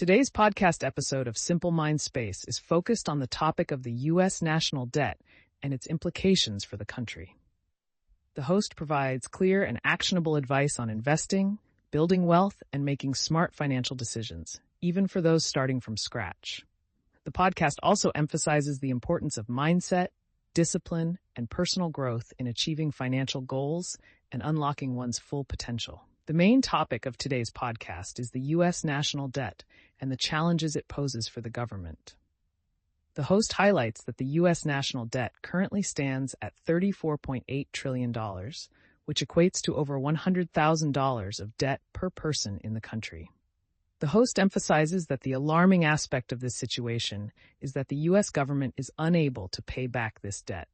Today's podcast episode of Simple Mind Space is focused on the topic of the U.S. national debt and its implications for the country. The host provides clear and actionable advice on investing, building wealth, and making smart financial decisions, even for those starting from scratch. The podcast also emphasizes the importance of mindset, discipline, and personal growth in achieving financial goals and unlocking one's full potential. The main topic of today's podcast is the U.S. national debt and the challenges it poses for the government. The host highlights that the U.S. national debt currently stands at $34.8 trillion, which equates to over $100,000 of debt per person in the country. The host emphasizes that the alarming aspect of this situation is that the U.S. government is unable to pay back this debt.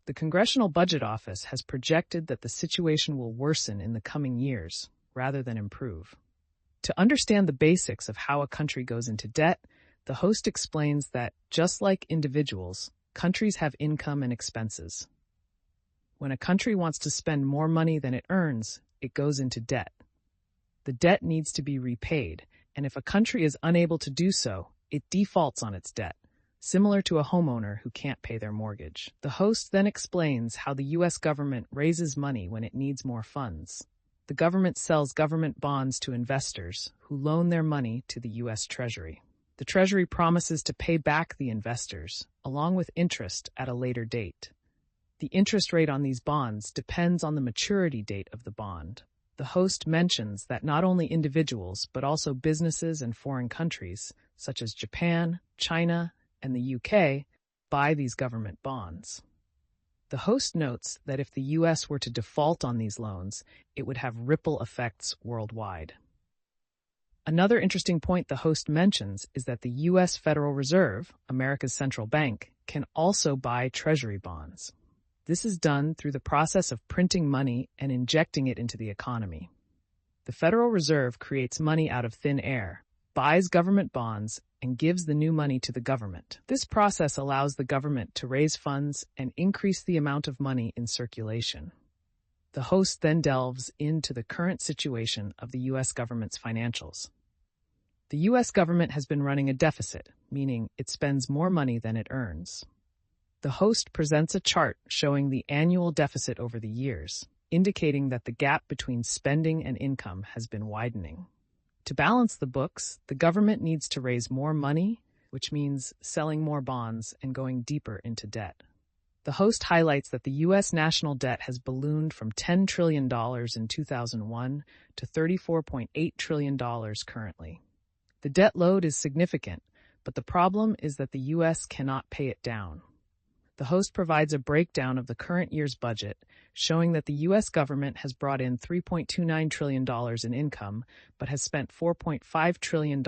The Congressional Budget Office has projected that the situation will worsen in the coming years, rather than improve. To understand the basics of how a country goes into debt, the host explains that, just like individuals, countries have income and expenses. When a country wants to spend more money than it earns, it goes into debt. The debt needs to be repaid, and if a country is unable to do so, it defaults on its debt, similar to a homeowner who can't pay their mortgage. The host then explains how the U.S. government raises money when it needs more funds. The government sells government bonds to investors who loan their money to the U.S. Treasury. The Treasury promises to pay back the investors, along with interest at a later date. The interest rate on these bonds depends on the maturity date of the bond. The host mentions that not only individuals, but also businesses and foreign countries, such as Japan, China, and the UK, buy these government bonds. The host notes that if the U.S. were to default on these loans, it would have ripple effects worldwide. Another interesting point the host mentions is that the U.S. Federal Reserve, America's central bank, can also buy Treasury bonds. This is done through the process of printing money and injecting it into the economy. The Federal Reserve creates money out of thin air, buys government bonds, and gives the new money to the government. This process allows the government to raise funds and increase the amount of money in circulation. The host then delves into the current situation of the U.S. government's financials. The U.S. government has been running a deficit, meaning it spends more money than it earns. The host presents a chart showing the annual deficit over the years, indicating that the gap between spending and income has been widening. To balance the books, the government needs to raise more money, which means selling more bonds and going deeper into debt. The host highlights that the U.S. national debt has ballooned from $10 trillion in 2001 to $34.8 trillion currently. The debt load is significant, but the problem is that the U.S. cannot pay it down. The host provides a breakdown of the current year's budget, showing that the U.S. government has brought in $3.29 trillion in income, but has spent $4.5 trillion,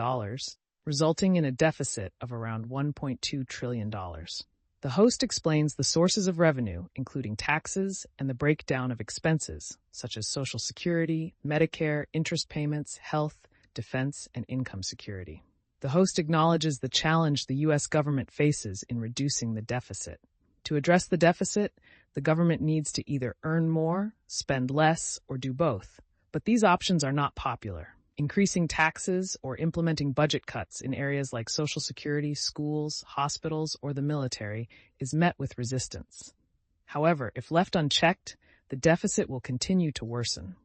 resulting in a deficit of around $1.2 trillion. The host explains the sources of revenue, including taxes, and the breakdown of expenses, such as Social Security, Medicare, interest payments, health, defense, and income security. The host acknowledges the challenge the U.S. government faces in reducing the deficit. To address the deficit, the government needs to either earn more, spend less, or do both. But these options are not popular. Increasing taxes or implementing budget cuts in areas like Social Security, schools, hospitals, or the military is met with resistance. However, if left unchecked, the deficit will continue to worsen.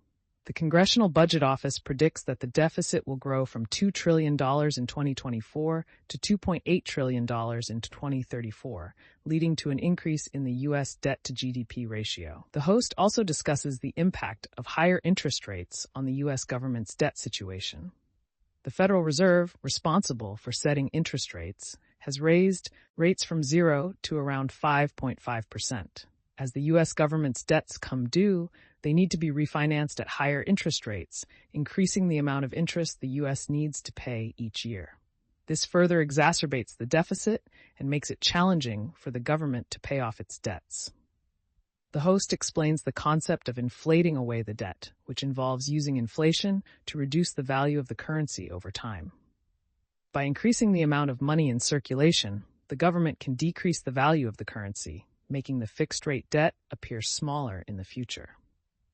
The Congressional Budget Office predicts that the deficit will grow from $2 trillion in 2024 to $2.8 trillion in 2034, leading to an increase in the U.S. debt-to-GDP ratio. The host also discusses the impact of higher interest rates on the U.S. government's debt situation. The Federal Reserve, responsible for setting interest rates, has raised rates from 0 to around 5.5%. As the U.S. government's debts come due, they need to be refinanced at higher interest rates, increasing the amount of interest the U.S. needs to pay each year. This further exacerbates the deficit and makes it challenging for the government to pay off its debts. The host explains the concept of inflating away the debt, which involves using inflation to reduce the value of the currency over time. By increasing the amount of money in circulation, the government can decrease the value of the currency, making the fixed-rate debt appear smaller in the future.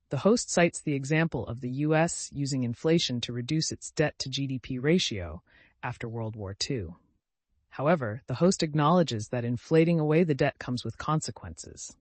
The host cites the example of the U.S. using inflation to reduce its debt-to-GDP ratio, after World War II. However, the host acknowledges that inflating away the debt comes with consequences.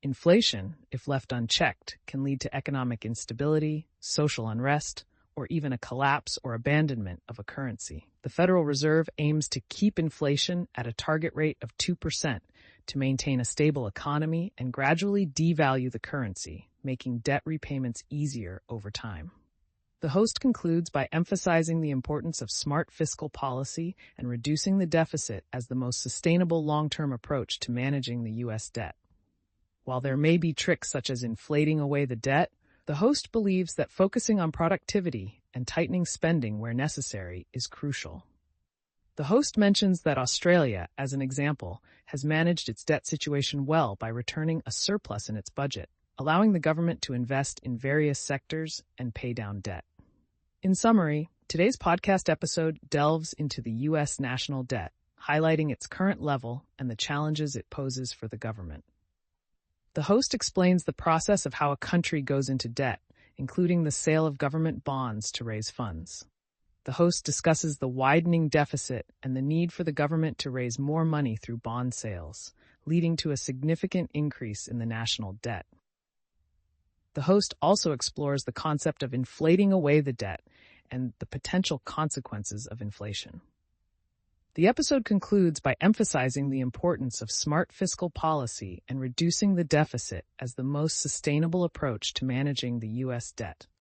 Inflation, if left unchecked, can lead to economic instability, social unrest, or even a collapse or abandonment of a currency. The Federal Reserve aims to keep inflation at a target rate of 2% to maintain a stable economy and gradually devalue the currency, making debt repayments easier over time. The host concludes by emphasizing the importance of smart fiscal policy and reducing the deficit as the most sustainable long-term approach to managing the U.S. debt. While there may be tricks such as inflating away the debt, the host believes that focusing on productivity and tightening spending where necessary is crucial. The host mentions that Australia, as an example, has managed its debt situation well by returning a surplus in its budget, allowing the government to invest in various sectors and pay down debt. In summary, today's podcast episode delves into the U.S. national debt, highlighting its current level and the challenges it poses for the government. The host explains the process of how a country goes into debt, including the sale of government bonds to raise funds. The host discusses the widening deficit and the need for the government to raise more money through bond sales, leading to a significant increase in the national debt. The host also explores the concept of inflating away the debt and the potential consequences of inflation. The episode concludes by emphasizing the importance of smart fiscal policy and reducing the deficit as the most sustainable approach to managing the U.S. debt.